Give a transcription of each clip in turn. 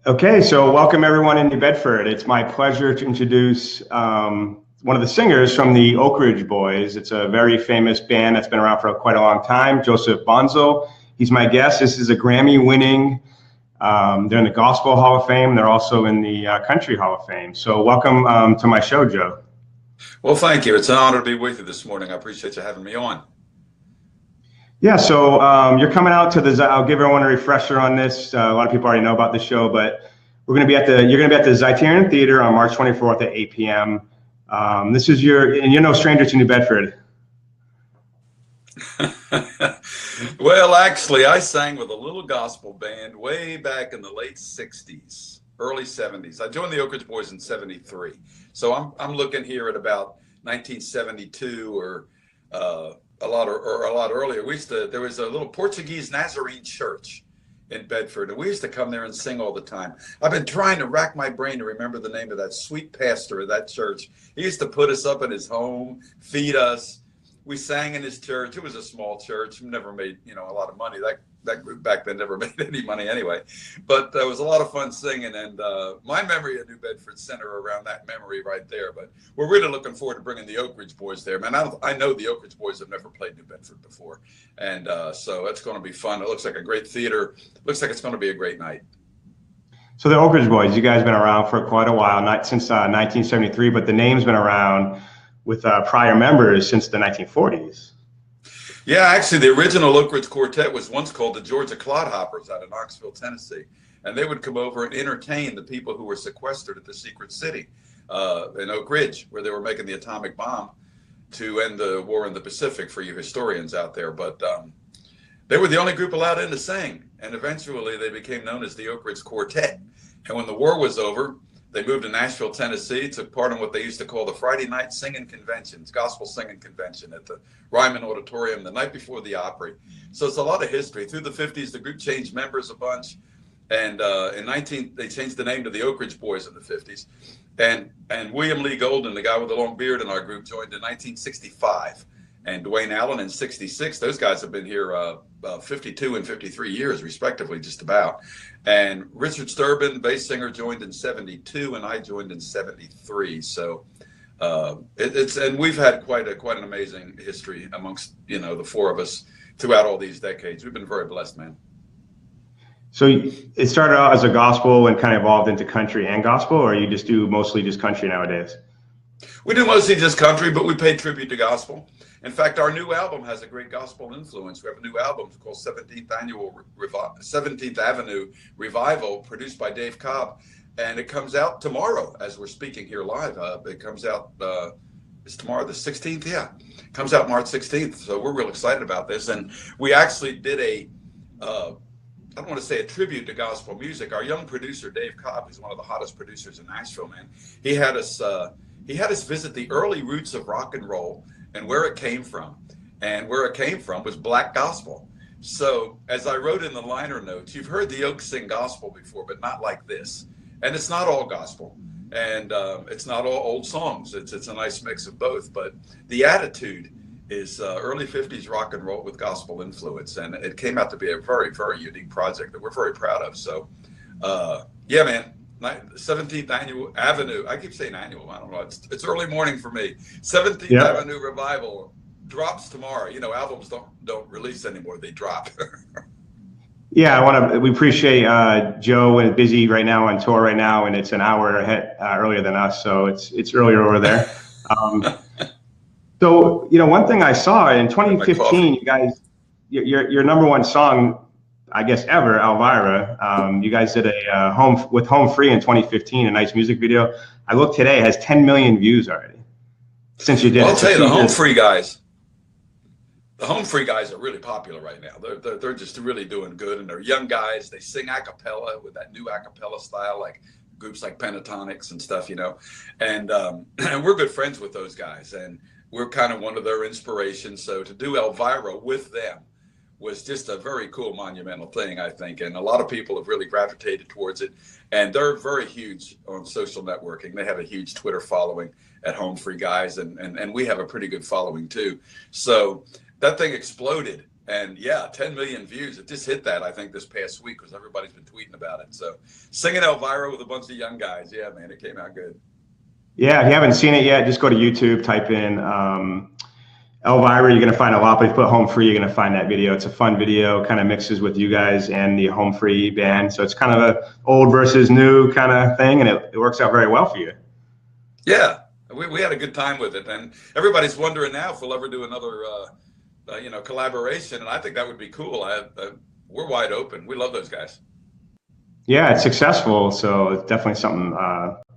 Okay, so welcome everyone in New Bedford. It's my pleasure to introduce one of the singers from the Oak Ridge Boys. It's a very famous band that's been around for quite a long time, Joseph Bonsall. He's my guest. This is a Grammy-winning, they're in the Gospel Hall of Fame. They're also in the Country Hall of Fame. So welcome to my show, Joe. Well, thank you. It's an honor to be with you this morning. I appreciate you having me on. Yeah, so you're coming out to I'll give everyone a refresher on this. A lot of people already know about the show, but you're going to be at the Zeiterion Theatre on March 24th at 8 p.m. And you're no stranger to New Bedford. Well, actually, I sang with a little gospel band way back in the late 60s, early 70s. I joined the Oak Ridge Boys in 73. So I'm looking here at about 1972 or a lot earlier. There was a little Portuguese Nazarene church in Bedford, and we used to come there and sing all the time. I've been trying to rack my brain to remember the name of that sweet pastor of that church. He used to put us up in his home, feed us. We sang in his church. It was a small church. We never made, a lot of money. That group back then never made any money anyway. But it was a lot of fun singing. And my memory of New Bedford center around that memory right there. But we're really looking forward to bringing the Oak Ridge Boys there. Man, I know the Oak Ridge Boys have never played New Bedford before. And so it's going to be fun. It looks like a great theater. Looks like it's going to be a great night. So the Oak Ridge Boys, you guys have been around for quite a while, not since 1973, but the name's been around with prior members since the 1940s. Yeah, actually, the original Oak Ridge Quartet was once called the Georgia Clodhoppers out of Knoxville, Tennessee. And they would come over and entertain the people who were sequestered at the Secret City in Oak Ridge, where they were making the atomic bomb to end the war in the Pacific, for you historians out there. But they were the only group allowed in to sing. And eventually they became known as the Oak Ridge Quartet. And when the war was over, they moved to Nashville, Tennessee, took part in what they used to call the Friday night singing conventions, gospel singing convention at the Ryman Auditorium the night before the Opry. So it's a lot of history. Through the 50s, the group changed members a bunch. And they changed the name to the Oak Ridge Boys in the 50s. And William Lee Golden, the guy with the long beard in our group, joined in 1965. And Dwayne Allen in 66. Those guys have been here 52 and 53 years, respectively, just about. And Richard Sturbin, bass singer, joined in 72, and I joined in 73. So and we've had quite an amazing history amongst the four of us throughout all these decades. We've been very blessed, man. So it started out as a gospel and kind of evolved into country and gospel, or you just do mostly just country nowadays? We do mostly just country, but we pay tribute to gospel. In fact, our new album has a great gospel influence. We have a new album called 17th Avenue Revival, produced by Dave Cobb. And it comes out tomorrow as we're speaking here live. It comes out, it's tomorrow the 16th? Yeah, it comes out March 16th. So we're real excited about this. And we actually did I don't want to say a tribute to gospel music. Our young producer, Dave Cobb, who's one of the hottest producers in Nashville, man, he had us visit the early roots of rock and roll and where it came from. And where it came from was black gospel. So as I wrote in the liner notes, you've heard the Oaks sing gospel before, but not like this. And it's not all gospel. And it's not all old songs. It's a nice mix of both. But the attitude is early 50s rock and roll with gospel influence. And it came out to be a very, very unique project that we're very proud of. So, yeah, man. 17th Avenue. I keep saying annual. I don't know. It's early morning for me. 17th Avenue Revival drops tomorrow. Albums don't release anymore. They drop. Yeah, we appreciate Joe and busy right now on tour right now, and it's an hour ahead earlier than us, so it's earlier over there. So one thing I saw in 2015, you guys, your number one song, I guess ever, Elvira. You guys did a Home Free in 2015, a nice music video. I looked today, it has 10 million views already since you did it. I'll tell you, the Home Free guys are really popular right now. They're just really doing good, and they're young guys. They sing a cappella with that new a cappella style, like groups like Pentatonics and stuff, and we're good friends with those guys, and we're kind of one of their inspirations. So to do Elvira with them was just a very cool, monumental thing, I think. And a lot of people have really gravitated towards it. And they're very huge on social networking. They have a huge Twitter following at Home Free Guys. And we have a pretty good following too. So that thing exploded And yeah, 10 million views. It just hit that, I think, this past week because everybody's been tweeting about it. So singing Elvira with a bunch of young guys. Yeah, man, it came out good. Yeah, if you haven't seen it yet, just go to YouTube, type in Elvira. You're going to find a lot, but if you put Home Free, you're going to find that video. It's a fun video, kind of mixes with you guys and the Home Free band. So it's kind of a old versus new kind of thing, and it works out very well for you. Yeah, we had a good time with it. And everybody's wondering now if we'll ever do another collaboration, and I think that would be cool. We're wide open. We love those guys. Yeah, it's successful, so it's definitely something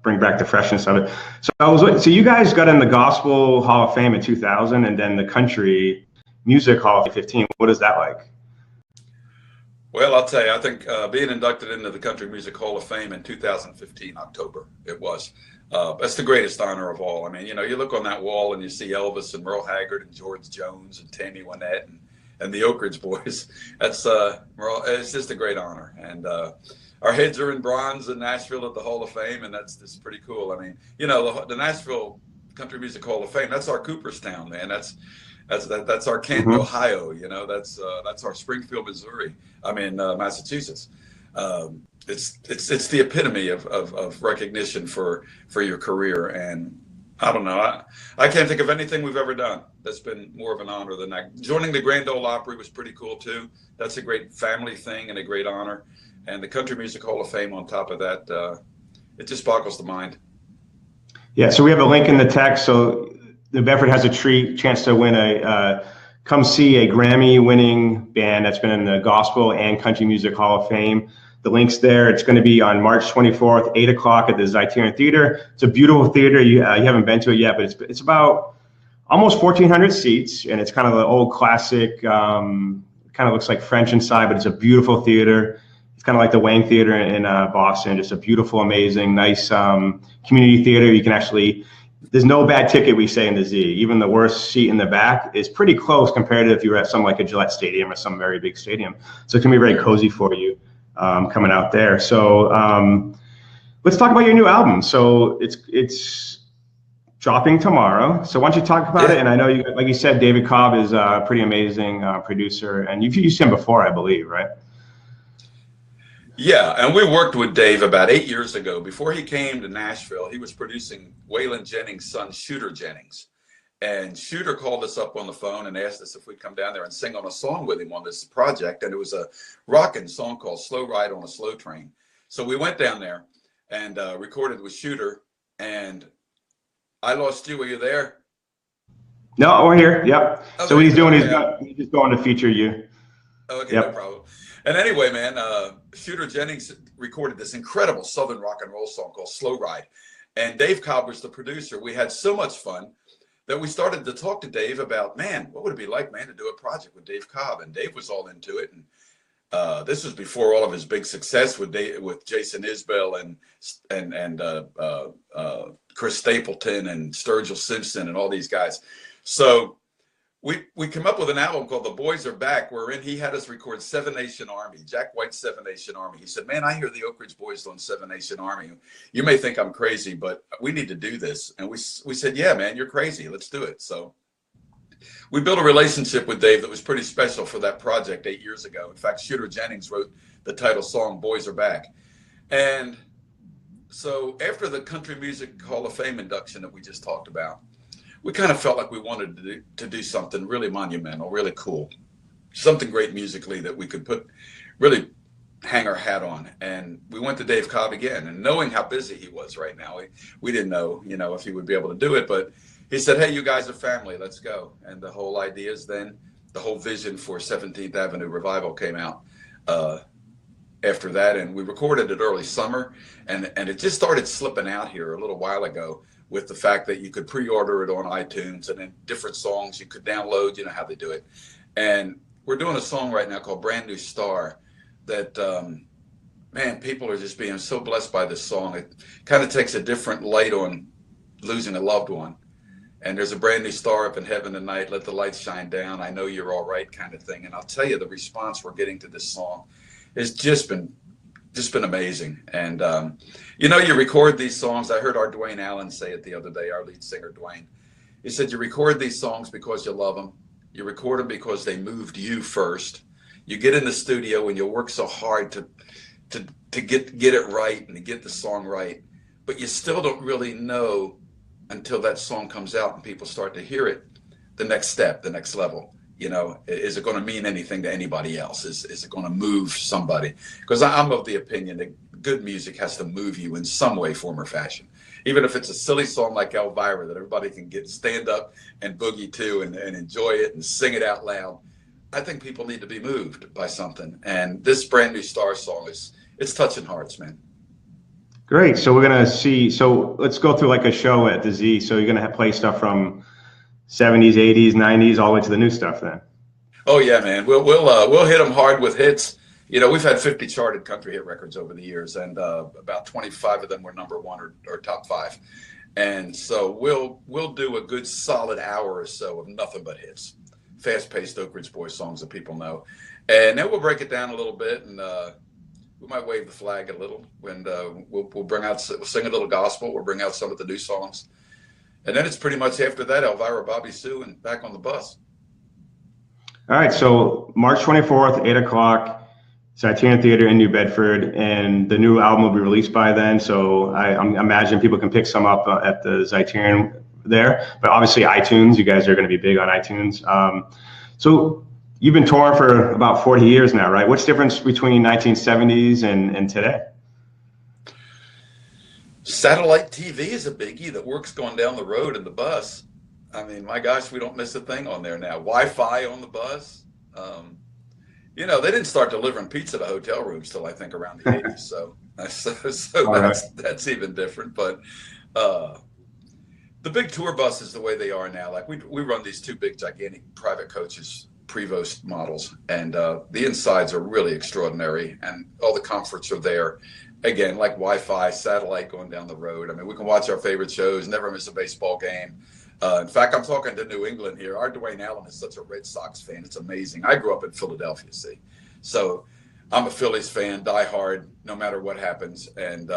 bring back the freshness of it. So you guys got in the Gospel Hall of Fame in 2000, and then the Country Music Hall of Fame 2015. What is that like? Well, I'll tell you, I think being inducted into the Country Music Hall of Fame in 2015, October, it was. That's the greatest honor of all. I mean, you look on that wall and you see Elvis and Merle Haggard and George Jones and Tammy Wynette and the Oak Ridge Boys. That's it's just a great honor. And our heads are in bronze in Nashville at the Hall of Fame, and that's just pretty cool. I mean, the Nashville Country Music Hall of Fame, that's our Cooperstown, man. That's our Canton, Ohio. That's our Springfield, Missouri. Massachusetts. It's the epitome of recognition for your career. And I don't know, I can't think of anything we've ever done that's been more of an honor than that. Joining the Grand Ole Opry was pretty cool too. That's a great family thing and a great honor. And the Country Music Hall of Fame on top of that, it just boggles the mind. Yeah, so we have a link in the text. So the Bedford has a chance to win come see a Grammy-winning band that's been in the Gospel and Country Music Hall of Fame. The link's there. It's going to be on March 24th, 8 o'clock at the Zeiterion Theatre. It's a beautiful theater. You haven't been to it yet, but it's about almost 1,400 seats, and it's kind of the old classic, kind of looks like French inside, but it's a beautiful theater. It's kind of like the Wang Theater in Boston. Just a beautiful, amazing, nice community theater. You can actually, there's no bad ticket, we say in the Z. Even the worst seat in the back is pretty close compared to if you were at something like a Gillette Stadium or some very big stadium. So it can be very cozy for you coming out there. So let's talk about your new album. So it's dropping tomorrow. So why don't you talk about it? And I know, like you said, David Cobb is a pretty amazing producer, and you've used him before, I believe, right? Yeah, and we worked with Dave about 8 years ago. Before he came to Nashville, he was producing Waylon Jennings' son, Shooter Jennings. And Shooter called us up on the phone and asked us if we'd come down there and sing on a song with him on this project. And it was a rockin' song called Slow Ride on a Slow Train. So we went down there and recorded with Shooter. And I lost you. Were you there? No, we're here. Yep. Okay, so what he's doing, he's just going to feature you. Okay, no problem. And anyway, man, Shooter Jennings recorded this incredible Southern rock and roll song called Slow Ride. And Dave Cobb was the producer. We had so much fun that we started to talk to Dave about, man, what would it be like, man, to do a project with Dave Cobb? And Dave was all into it. And this was before all of his big success with Jason Isbell and Chris Stapleton and Sturgill Simpson and all these guys. So we came up with an album called The Boys Are Back, wherein he had us record Seven Nation Army, Jack White's Seven Nation Army. He said, man, I hear the Oak Ridge Boys doing Seven Nation Army. You may think I'm crazy, but we need to do this. And we said, yeah, man, you're crazy. Let's do it. So we built a relationship with Dave that was pretty special for that project 8 years ago. In fact, Shooter Jennings wrote the title song, Boys Are Back. And so after the Country Music Hall of Fame induction that we just talked about, we kind of felt like we wanted to do something really monumental, really cool, something great musically that we could really hang our hat on. And we went to Dave Cobb again, and knowing how busy he was right now, we didn't know, if he would be able to do it, but he said, hey, you guys are family, let's go. And the whole idea is then the whole vision for 17th Avenue Revival came out after that. And we recorded it early summer, and it just started slipping out here a little while ago, with the fact that you could pre-order it on iTunes, and then different songs you could download, how they do it. And we're doing a song right now called Brand New Star that, man, people are just being so blessed by this song. It kind of takes a different light on losing a loved one. And there's a brand new star up in heaven tonight. Let the lights shine down. I know you're all right, kind of thing. And I'll tell you, the response we're getting to this song has just been amazing. And, you record these songs. I heard our Dwayne Allen say it the other day, our lead singer, Dwayne. He said, you record these songs because you love them, You record them because they moved you first. You get in the studio and you work so hard to get it right and to get the song right, but you still don't really know until that song comes out and people start to hear it, the next step, the next level. You know, is it going to mean anything to anybody else? Is it going to move somebody? Because I'm of the opinion that good music has to move you in some way, form, or fashion. Even if it's a silly song like Elvira that everybody can stand up and boogie to and enjoy it and sing it out loud. I think people need to be moved by something. And this Brand New Star song it's touching hearts, man. Great. So we're going to see. So let's go through like a show at the Z. So you're going to play stuff from 70s, 80s, 90s, all the way to the new stuff then. Oh yeah, man. We'll hit them hard with hits. You know, we've had 50 charted country hit records over the years, and about 25 of them were number one or top 5. And so we'll do a good solid hour or so of nothing but hits, fast-paced Oak Ridge Boys songs that people know, and then we'll break it down a little bit, and we might wave the flag a little, and we'll sing a little gospel. We'll bring out some of the new songs. And then it's pretty much after that, Elvira, Bobby Sue, and back on the bus. All right, so March 24th, 8 o'clock, Zeiterion Theatre in New Bedford, and the new album will be released by then. So I imagine people can pick some up at the Zeiterion there. But obviously iTunes, you guys are going to be big on iTunes. So you've been touring for about 40 years now, right? What's the difference between 1970s and today? Satellite TV is a biggie that works going down the road in the bus. I mean, my gosh, we don't miss a thing on there now. Wi-Fi on the bus. You know, they didn't start delivering pizza to hotel rooms till I think around the 80s. So that's even different. But the big tour buses, the way they are now, like we run these 2 big, gigantic private coaches, Prevost models, and the insides are really extraordinary, and all the comforts are there. Again, like Wi-Fi, satellite going down the road. I mean, we can watch our favorite shows, never miss a baseball game. In fact, I'm talking to New England here. Our Dwayne Allen is such a Red Sox fan. It's amazing. I grew up in Philadelphia, see. So I'm a Phillies fan, diehard, no matter what happens. And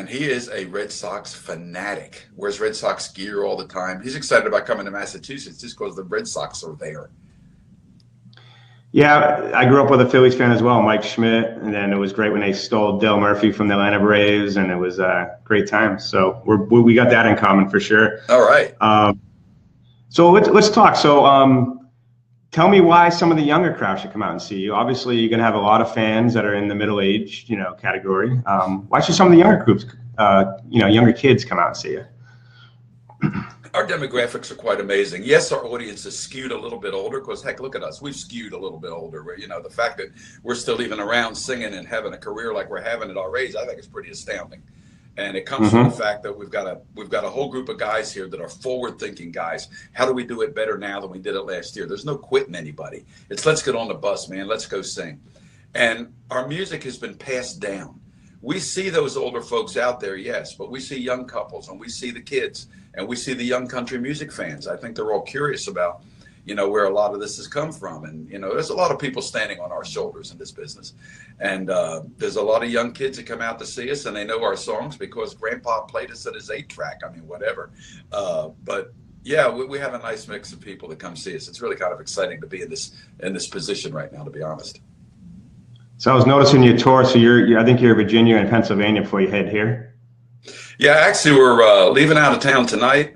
he is a Red Sox fanatic. Wears Red Sox gear all the time. He's excited about coming to Massachusetts just because the Red Sox are there. Yeah, I grew up with a Phillies fan as well, Mike Schmidt, and then it was great when they stole Dale Murphy from the Atlanta Braves, and it was a great time. So we got that in common for sure. All right. So let's talk. So tell me why some of the younger crowd should come out and see you. Obviously, you're going to have a lot of fans that are in the middle-aged, category. Why should some of the younger groups, younger kids come out and see you? Our demographics are quite amazing. Yes, our audience is skewed a little bit older because, heck, look at us. We've skewed a little bit older. The fact that we're still even around singing and having a career like we're having at our age, I think is pretty astounding. And it comes from the fact that we've got a whole group of guys here that are forward-thinking guys. How do we do it better now than we did it last year? There's no quitting anybody. It's let's get on the bus, man. Let's go sing. And our music has been passed down. We see those older folks out there, yes, but we see young couples, and we see the kids, and we see the young country music fans. I think they're all curious about, where a lot of this has come from. And, there's a lot of people standing on our shoulders in this business. And there's a lot of young kids that come out to see us, and they know our songs because Grandpa played us at his 8-track. I mean, whatever. But yeah, we have a nice mix of people that come see us. It's really kind of exciting to be in this position right now, to be honest. So I was noticing your tour. So I think you're in Virginia and Pennsylvania before you head here. Yeah, actually, we're leaving out of town tonight.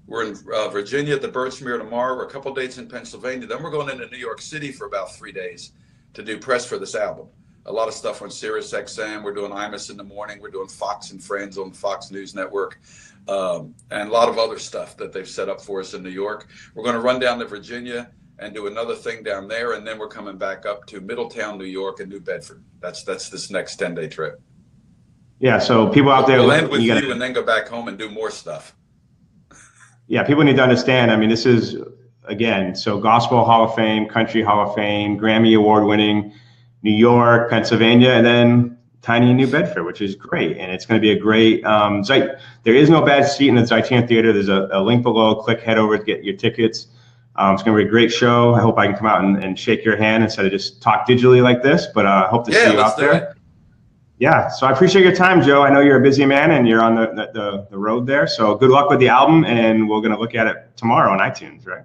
We're in Virginia at the Birchmere tomorrow. We're a couple dates in Pennsylvania. Then we're going into New York City for about 3 days to do press for this album. A lot of stuff on Sirius XM. We're doing Imus in the morning. We're doing Fox and Friends on the Fox News Network, and a lot of other stuff that they've set up for us in New York. We're going to run down to Virginia and do another thing down there, and then we're coming back up to Middletown, New York, and New Bedford. That's this next 10-day trip. Yeah, so people out there, we'll end with you and then go back home and do more stuff. Yeah, people need to understand. I mean, this is, again, so Gospel Hall of Fame, Country Hall of Fame, Grammy Award-winning, New York, Pennsylvania, and then tiny New Bedford, which is great. And it's going to be a great there is no bad seat in the Zeiterion Theatre. There's a link below. Click, head over to get your tickets. It's going to be a great show. I hope I can come out and shake your hand instead of just talk digitally like this, but I hope to see you out there. Yeah, so I appreciate your time, Joe. I know you're a busy man and you're on the road there. So good luck with the album, and we're going to look at it tomorrow on iTunes, right?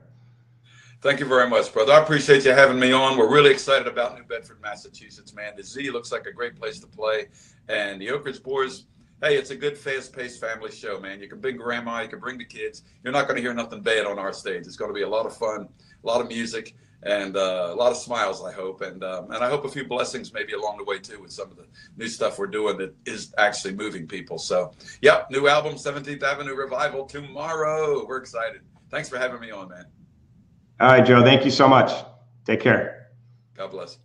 Thank you very much, brother. I appreciate you having me on. We're really excited about New Bedford, Massachusetts, man. The Z looks like a great place to play. And the Oak Ridge Boys, hey, it's a good, fast-paced family show, man. You can bring grandma, you can bring the kids. You're not going to hear nothing bad on our stage. It's going to be a lot of fun, a lot of music, and a lot of smiles, I hope. And I hope a few blessings maybe along the way, too, with some of the new stuff we're doing that is actually moving people. So, yep, new album, 17th Avenue Revival, tomorrow. We're excited. Thanks for having me on, man. All right, Joe. Thank you so much. Take care. God bless.